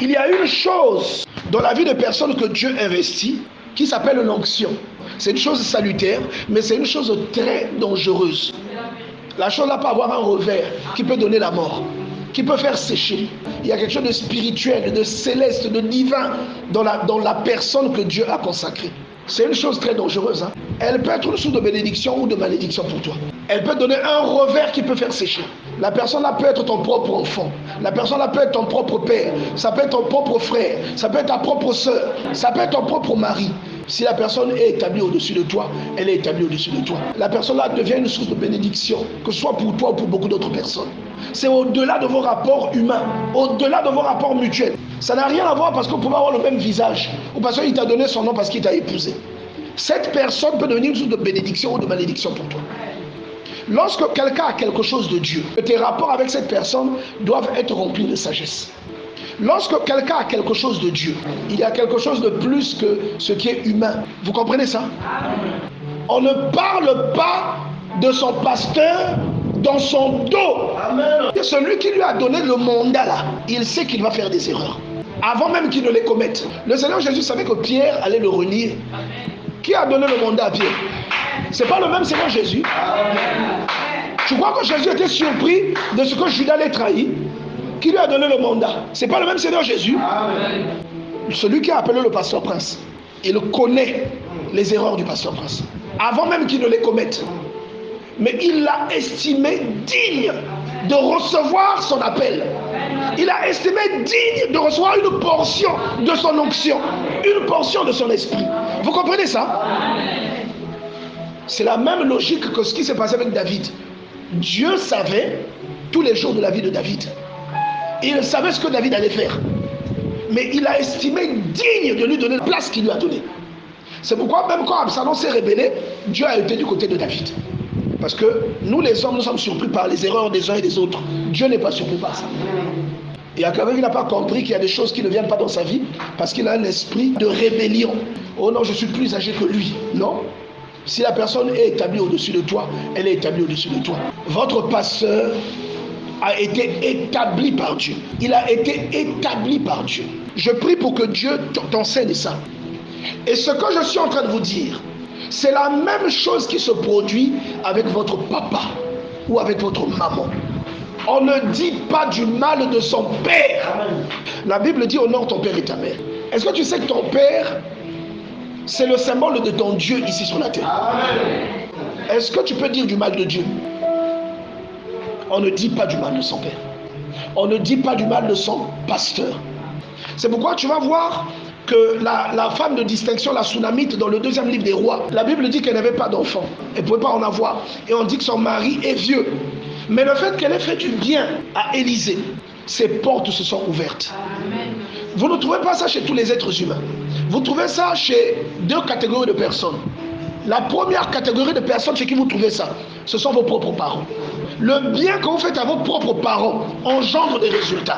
Il y a une chose dans la vie de personnes que Dieu investit qui s'appelle l'onction. C'est une chose salutaire, mais c'est une chose très dangereuse. La chose là peut avoir un revers qui peut donner la mort, qui peut faire sécher. Il y a quelque chose de spirituel, de céleste, de divin dans la personne que Dieu a consacrée. C'est une chose très dangereuse. Elle peut être une source de bénédiction ou de malédiction pour toi. Elle peut donner un revers qui peut faire sécher. La personne là peut être ton propre enfant. La personne là peut être ton propre père. Ça peut être ton propre frère. Ça peut être ta propre soeur. Ça peut être ton propre mari. Si la personne est établie au-dessus de toi, elle est établie au-dessus de toi. La personne là devient une source de bénédiction, que ce soit pour toi ou pour beaucoup d'autres personnes. C'est au-delà de vos rapports humains, au-delà de vos rapports mutuels. Ça n'a rien à voir parce que vous pouvez avoir le même visage ou parce qu'il t'a donné son nom parce qu'il t'a épousé. Cette personne peut devenir une source de bénédiction ou de malédiction pour toi. Lorsque quelqu'un a quelque chose de Dieu, tes rapports avec cette personne doivent être remplis de sagesse. Lorsque quelqu'un a quelque chose de Dieu, il y a quelque chose de plus que ce qui est humain. Vous comprenez ça? On ne parle pas de son pasteur dans son dos. Amen. Celui qui lui a donné le mandat là, il sait qu'il va faire des erreurs. Avant même qu'il ne les commette. Le Seigneur Jésus savait que Pierre allait le renier. Qui a donné le mandat à Pierre? C'est pas le même Seigneur Jésus. Tu crois que Jésus était surpris de ce que Judas l'ait trahi? Qui lui a donné le mandat? C'est pas le même Seigneur Jésus. Amen. Celui qui a appelé le pasteur prince, il connaît les erreurs du pasteur prince avant même qu'il ne les commette. Mais il l'a estimé digne de recevoir son appel. Il a estimé digne de recevoir une portion de son onction, une portion de son esprit. Vous comprenez ça? C'est la même logique que ce qui s'est passé avec David. Dieu savait tous les jours de la vie de David. Il savait ce que David allait faire. Mais il a estimé digne de lui donner la place qu'il lui a donnée. C'est pourquoi même quand Absalom s'est rébellé, Dieu a été du côté de David. Parce que nous les hommes, nous sommes surpris par les erreurs des uns et des autres. Dieu n'est pas surpris par ça. Il y a quelqu'un qui n'a pas compris qu'il y a des choses qui ne viennent pas dans sa vie parce qu'il a un esprit de rébellion. Oh non, je suis plus âgé que lui. Non. Si la personne est établie au-dessus de toi, elle est établie au-dessus de toi. Votre pasteur a été établi par Dieu. Il a été établi par Dieu. Je prie pour que Dieu t'enseigne ça. Et ce que je suis en train de vous dire, c'est la même chose qui se produit avec votre papa ou avec votre maman. On ne dit pas du mal de son père. La Bible dit honore ton père et ta mère. Est-ce que tu sais que ton père, c'est le symbole de ton Dieu ici sur la terre? Est-ce que tu peux dire du mal de Dieu? On ne dit pas du mal de son père. On ne dit pas du mal de son pasteur. C'est pourquoi tu vas voir que la femme de distinction, la Sunamite, dans le 2e livre des rois, la Bible dit qu'elle n'avait pas d'enfant. Elle ne pouvait pas en avoir. Et on dit que son mari est vieux. Mais le fait qu'elle ait fait du bien à Élisée, ses portes se sont ouvertes. Vous ne trouvez pas ça chez tous les êtres humains. Vous trouvez ça chez 2 catégories de personnes. La première catégorie de personnes chez qui vous trouvez ça, ce sont vos propres parents. Le bien que vous faites à vos propres parents engendre des résultats.